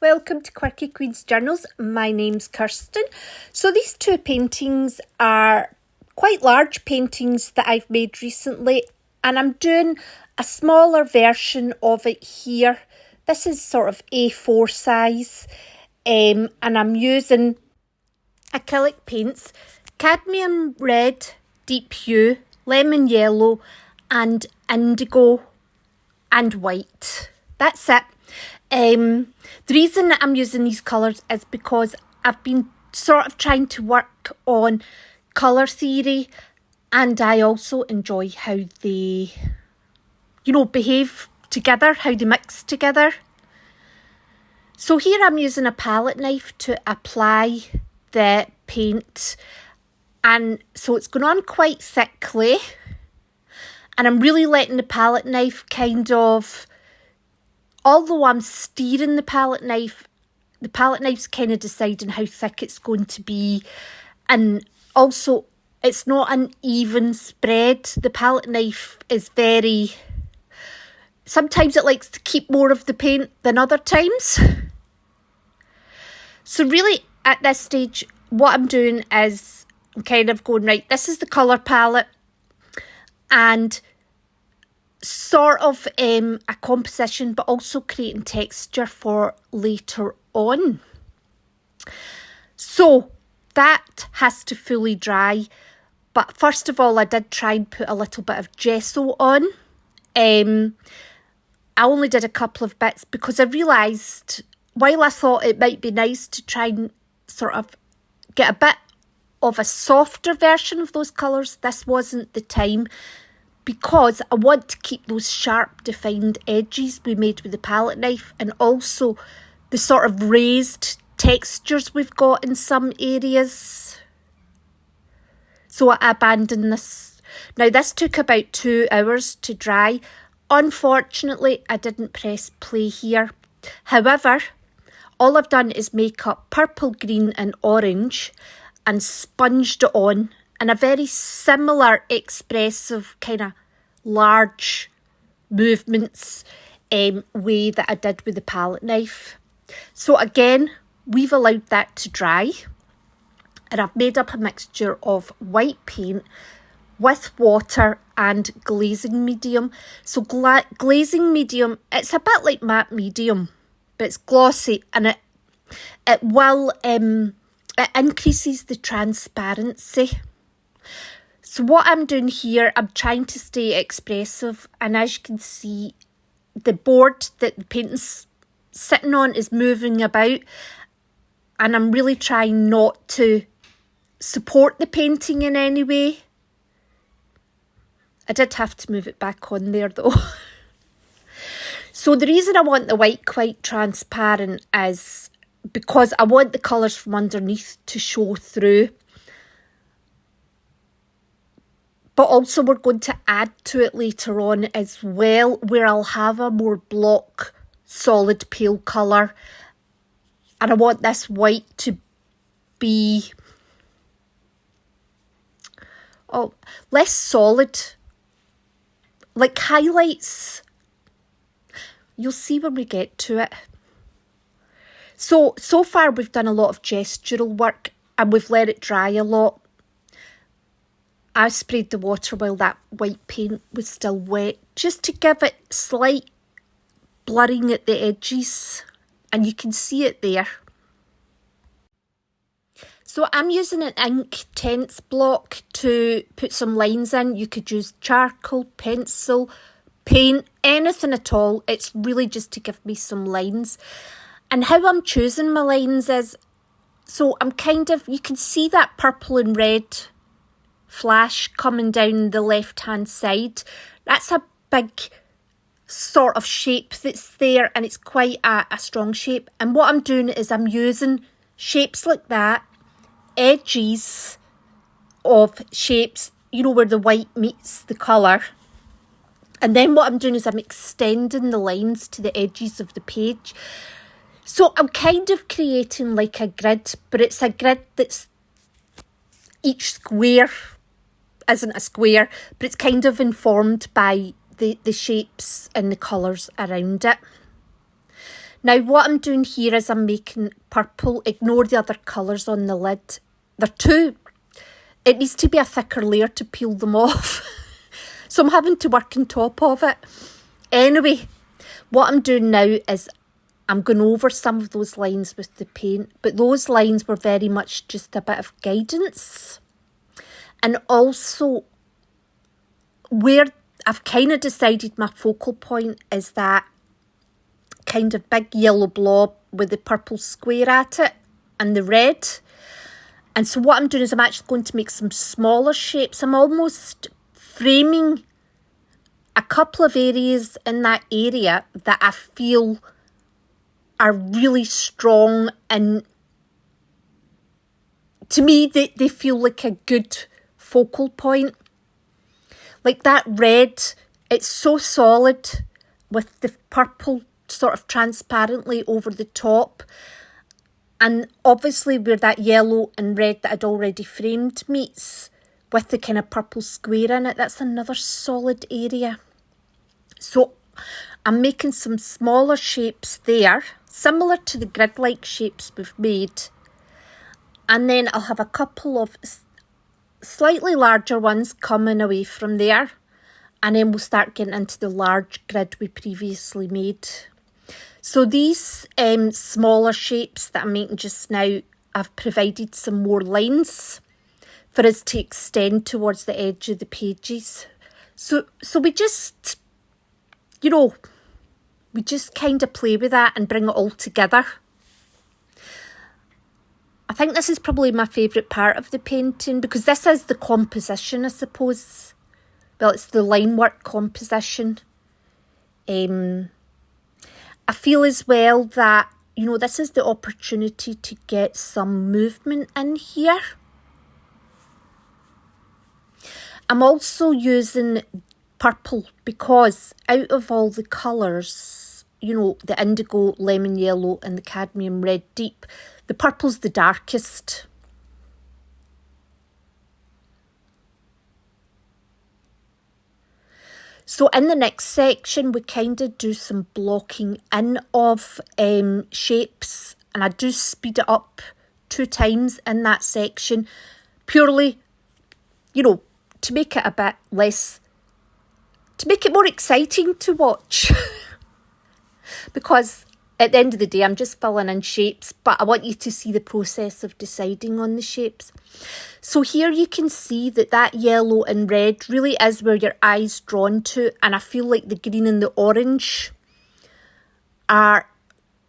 welcome to Quirky Queen's Journals. My name's Kirsten. So these two paintings are quite large paintings that I've made recently, and I'm doing a smaller version of it here. This is sort of A4 size, and I'm using acrylic paints, cadmium red, deep hue, lemon yellow, and indigo and white. That's it. The reason that I'm using these colours is because I've been sort of trying to work on colour theory, and I also enjoy how they, behave together, how they mix together. So here I'm using a palette knife to apply the paint, and so it's going on quite thickly, and I'm really letting the palette knife although I'm steering the palette knife's kind of deciding how thick it's going to be, and also it's not an even spread. The palette knife is sometimes it likes to keep more of the paint than other times. So really at this stage what I'm doing is I'm kind of going, right, this is the colour palette, and sort of a composition, but also creating texture for later on. So that has to fully dry, but first of all I did try and put a little bit of gesso on. I only did a couple of bits because I realised, while I thought it might be nice to try and sort of get a bit of a softer version of those colours, this wasn't the time, because I want to keep those sharp defined edges we made with the palette knife, and also the sort of raised textures we've got in some areas. So I abandoned this. Now this took about 2 hours to dry. Unfortunately I didn't press play here. However, all I've done is make up purple, green and orange and sponged it on in a very similar expressive kind of large movements way that I did with the palette knife. So again, we've allowed that to dry, and I've made up a mixture of white paint with water and glazing medium. So glazing medium, it's a bit like matte medium, but it's glossy, and it will it increases the transparency. So what I'm doing here, I'm trying to stay expressive, and as you can see, the board that the paint's sitting on is moving about, and I'm really trying not to support the painting in any way. I did have to move it back on there though. So the reason I want the white quite transparent is because I want the colours from underneath to show through. But also we're going to add to it later on as well, where I'll have a more block, solid pale colour. And I want this white to be less solid, like highlights. You'll see when we get to it. So far we've done a lot of gestural work, and we've let it dry a lot. I sprayed the water while that white paint was still wet, just to give it slight blurring at the edges, and you can see it there. So I'm using an ink tense block to put some lines in. You could use charcoal, pencil, paint, anything at all. It's really just to give me some lines. And how I'm choosing my lines is, so I'm you can see that purple and red flash coming down the left hand side. That's a big sort of shape that's there, and it's quite a strong shape. And what I'm doing is I'm using shapes like that, edges of shapes, where the white meets the colour. And then what I'm doing is I'm extending the lines to the edges of the page. So I'm kind of creating like a grid, but it's a grid that's each square isn't a square, but it's kind of informed by the shapes and the colours around it. Now what I'm doing here is I'm making purple. Ignore the other colours on the lid. It needs to be a thicker layer to peel them off. So I'm having to work on top of it. Anyway, what I'm doing now is I'm going over some of those lines with the paint, but those lines were very much just a bit of guidance. And also, where I've kind of decided my focal point is that kind of big yellow blob with the purple square at it and the red. And so what I'm doing is I'm actually going to make some smaller shapes. I'm almost framing a couple of areas in that area that I feel are really strong, and to me they feel like a good focal point. Like that red, it's so solid with the purple sort of transparently over the top, and obviously where that yellow and red that I'd already framed meets with the kind of purple square in it, that's another solid area. So I'm making some smaller shapes there, similar to the grid-like shapes we've made. And then I'll have a couple of slightly larger ones coming away from there. And then we'll start getting into the large grid we previously made. So these smaller shapes that I'm making just now, I've provided some more lines for us to extend towards the edge of the pages. So we just, you know, we just kind of play with that and bring it all together. I think this is probably my favourite part of the painting, because this is the composition, I suppose. Well, it's the line work composition. I feel as well that, you know, this is the opportunity to get some movement in here. I'm also using purple because out of all the colours, you know, the indigo, lemon yellow and the cadmium red deep, the purple's the darkest. So in the next section, we kind of do some blocking in of shapes, and I do speed it up 2 times in that section, purely, you know, to make it a bit less, to make it more exciting to watch. Because at the end of the day, I'm just filling in shapes, but I want you to see the process of deciding on the shapes. So here you can see that yellow and red really is where your eye's drawn to, and I feel like the green and the orange are,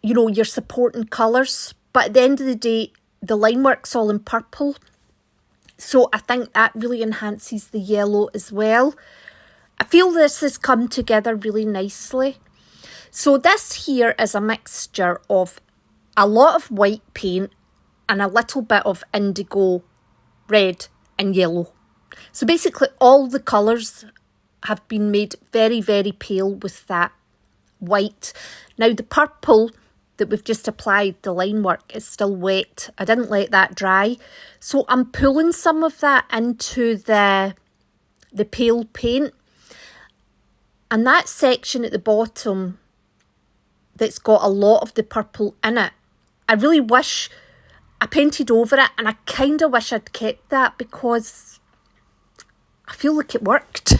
you know, your supporting colours. But at the end of the day, the line work's all in purple. So I think that really enhances the yellow as well. I feel this has come together really nicely. So this here is a mixture of a lot of white paint and a little bit of indigo, red and yellow. So basically all the colours have been made very, very pale with that white. Now the purple that we've just applied, the line work, is still wet. I didn't let that dry. So I'm pulling some of that into the pale paint. And that section at the bottom that's got a lot of the purple in it, I really wish I painted over it, and I kind of wish I'd kept that because I feel like it worked.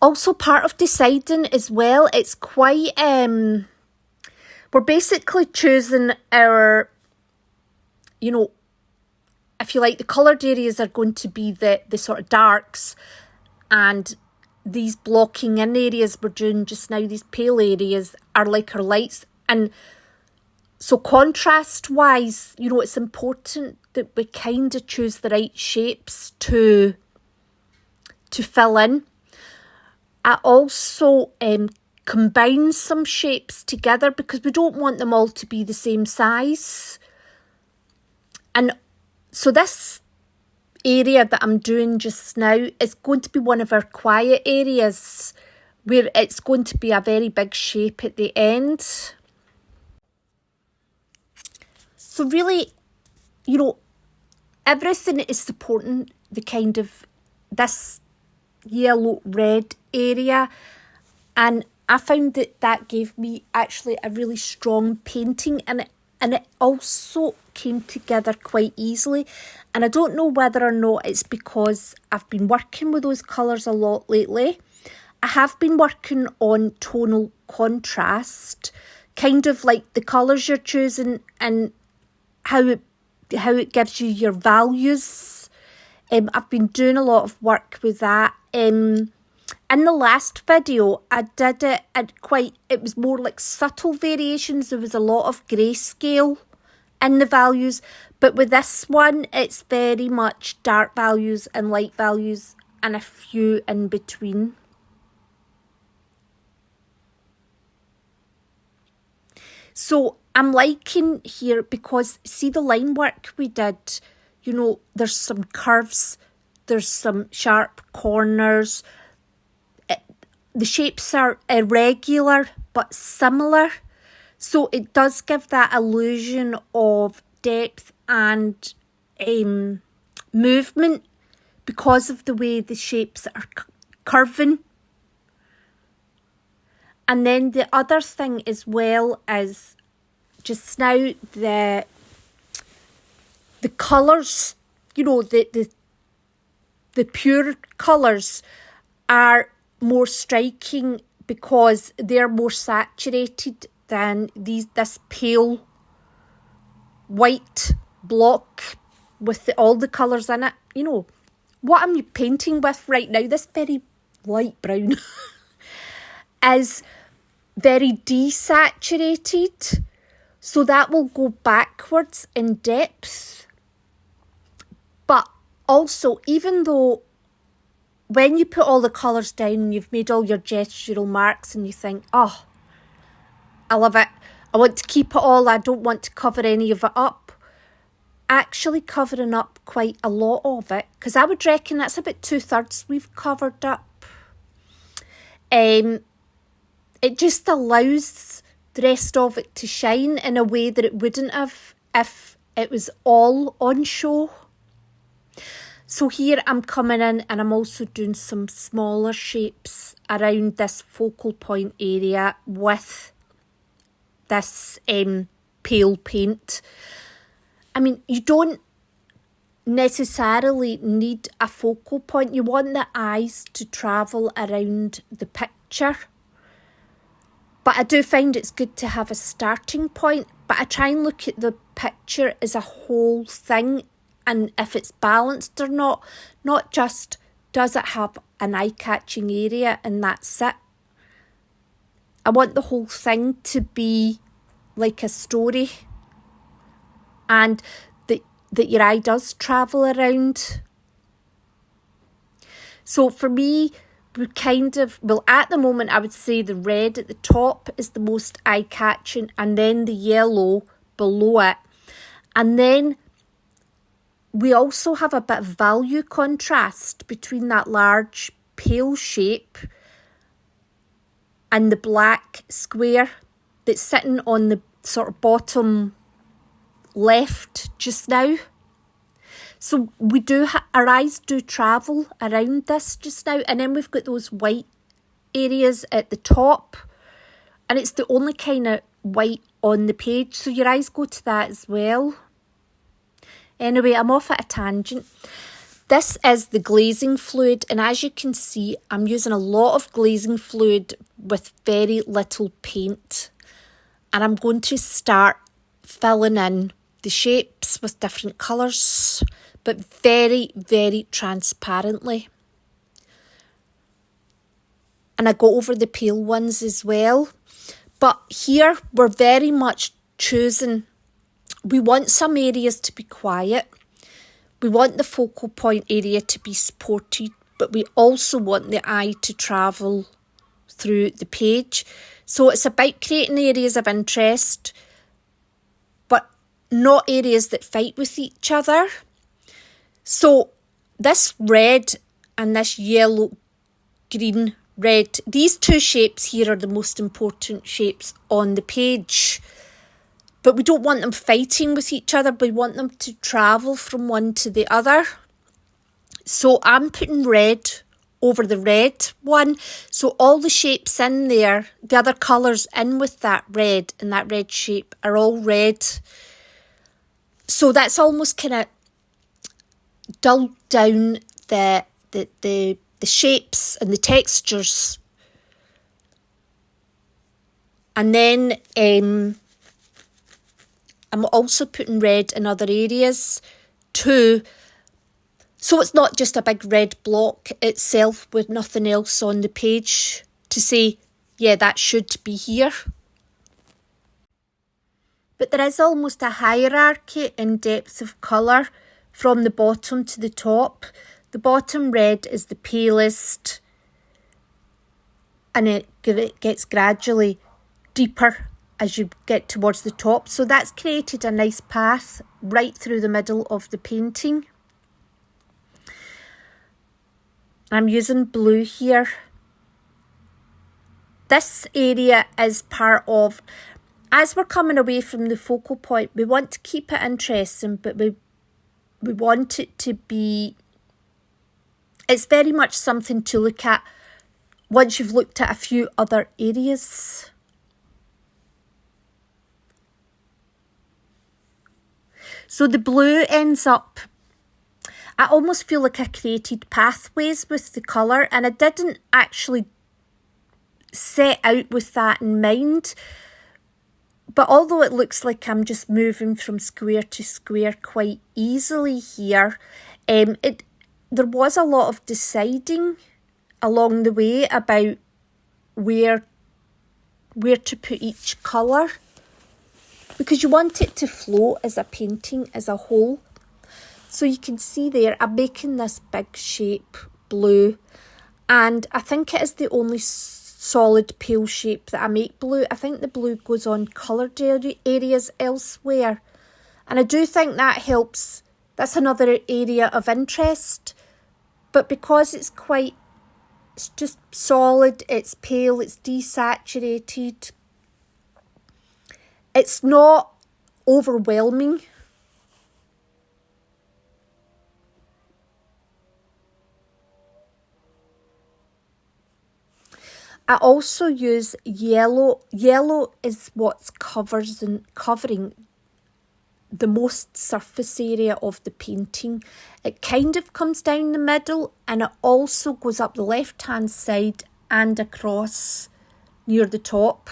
Also, part of deciding as well, it's quite, we're basically choosing our, you know, if you like, the coloured areas are going to be the sort of darks, and these blocking in areas we're doing just now, these pale areas, are like our lights. And so contrast wise, you know, it's important that we kind of choose the right shapes to fill in. I also combine some shapes together because we don't want them all to be the same size. And so this area that I'm doing just now is going to be one of our quiet areas where it's going to be a very big shape at the end. So really, you know, everything is supporting the kind of this yellow red area, and I found that gave me actually a really strong painting, and it also came together quite easily. And I don't know whether or not it's because I've been working with those colours a lot lately. I have been working on tonal contrast, kind of like the colours you're choosing and how it gives you your values. I've been doing a lot of work with that. In the last video, I did it it was more like subtle variations. There was a lot of grayscale in the values. But with this one, it's very much dark values and light values and a few in between. So I'm liking here because see the line work we did, you know, there's some curves, there's some sharp corners. The shapes are irregular but similar. So it does give that illusion of depth and movement because of the way the shapes are curving. And then the other thing as well is just now the colours, you know, the pure colours are more striking because they're more saturated than this pale white block with all the colours in it. You know, what I'm painting with right now, this very light brown, is very desaturated. So that will go backwards in depth. But also, even though when you put all the colours down and you've made all your gestural marks and you think, oh, I love it, I want to keep it all, I don't want to cover any of it up. Actually covering up quite a lot of it, because I would reckon that's about 2/3 we've covered up. It just allows the rest of it to shine in a way that it wouldn't have if it was all on show. So here I'm coming in and I'm also doing some smaller shapes around this focal point area with this pale paint. I mean, you don't necessarily need a focal point. You want the eyes to travel around the picture. But I do find it's good to have a starting point. But I try and look at the picture as a whole thing, and if it's balanced or not just does it have an eye-catching area and that's it. I want the whole thing to be like a story, and that your eye does travel around. So for me, we at the moment I would say the red at the top is the most eye-catching, and then the yellow below it. And then we also have a bit of value contrast between that large pale shape and the black square that's sitting on the sort of bottom left just now. So we do our eyes do travel around this just now, and then we've got those white areas at the top, and it's the only kind of white on the page, so your eyes go to that as well. Anyway, I'm off at a tangent. This is the glazing fluid, and as you can see, I'm using a lot of glazing fluid with very little paint, and I'm going to start filling in the shapes with different colours, but very, very transparently. And I go over the pale ones as well. But here we're very much choosing. We want some areas to be quiet. We want the focal point area to be supported, but we also want the eye to travel through the page. So it's about creating areas of interest, but not areas that fight with each other. So this red and this yellow, green, red, these two shapes here are the most important shapes on the page. But we don't want them fighting with each other. We want them to travel from one to the other. So I'm putting red over the red one. So all the shapes in there, the other colours in with that red and that red shape are all red. So that's almost kind of dulled down the shapes and the textures. And then I'm also putting red in other areas too. So it's not just a big red block itself with nothing else on the page to say, yeah, that should be here. But there is almost a hierarchy in depth of colour from the bottom to the top. The bottom red is the palest, and it gets gradually deeper as you get towards the top. So that's created a nice path right through the middle of the painting. I'm using blue here. This area is part of, as we're coming away from the focal point, we want to keep it interesting, but we want it to be, it's very much something to look at once you've looked at a few other areas. So the blue ends up, I almost feel like I created pathways with the colour, and I didn't actually set out with that in mind. But although it looks like I'm just moving from square to square quite easily here, there was a lot of deciding along the way about where to put each colour, because you want it to flow as a painting as a whole. So you can see there, I'm making this big shape blue, and I think it is the only solid pale shape that I make blue. I think the blue goes on coloured areas elsewhere, and I do think that helps. That's another area of interest, but because it's just solid, it's pale, it's desaturated, it's not overwhelming. I also use yellow. Yellow is what's covering the most surface area of the painting. It kind of comes down the middle, and it also goes up the left-hand side and across near the top.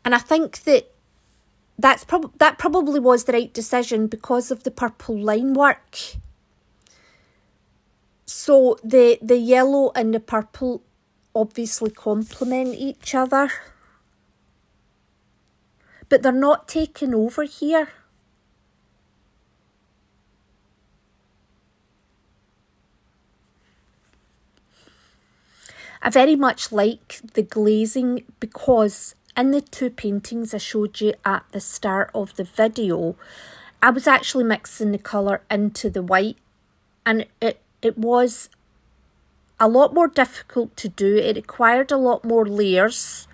And I think that probably was the right decision because of the purple line work. So the yellow and the purple obviously complement each other, but they're not taking over here. I very much like the glazing because in the two paintings I showed you at the start of the video, I was actually mixing the colour into the white, and it was a lot more difficult to do. It required a lot more layers,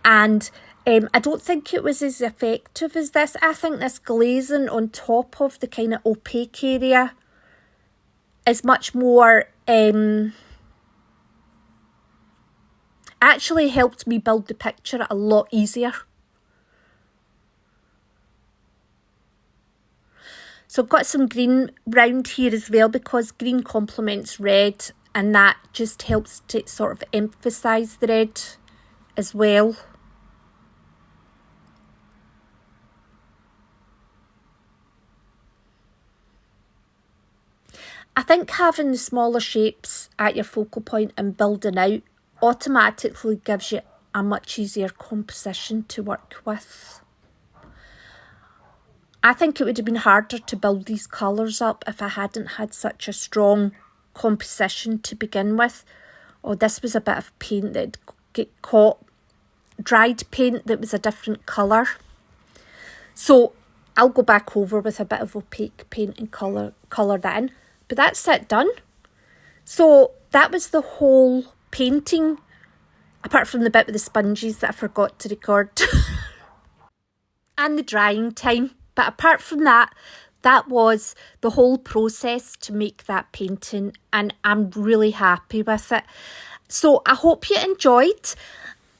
and I don't think it was as effective as this. I think this glazing on top of the kind of opaque area is much more, actually helped me build the picture a lot easier. So I've got some green round here as well because green complements red, and that just helps to sort of emphasise the red as well. I think having the smaller shapes at your focal point and building out automatically gives you a much easier composition to work with. I think it would have been harder to build these colours up if I hadn't had such a strong composition to begin with. Oh, this was a bit of paint that get caught, dried paint that was a different colour. So I'll go back over with a bit of opaque paint and colour that in. But that's it done. So that was the whole painting, apart from the bit with the sponges that I forgot to record. And the drying time. But apart from that, that was the whole process to make that painting, and I'm really happy with it. So I hope you enjoyed,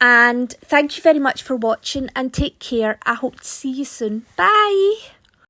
and thank you very much for watching, and take care. I hope to see you soon. Bye.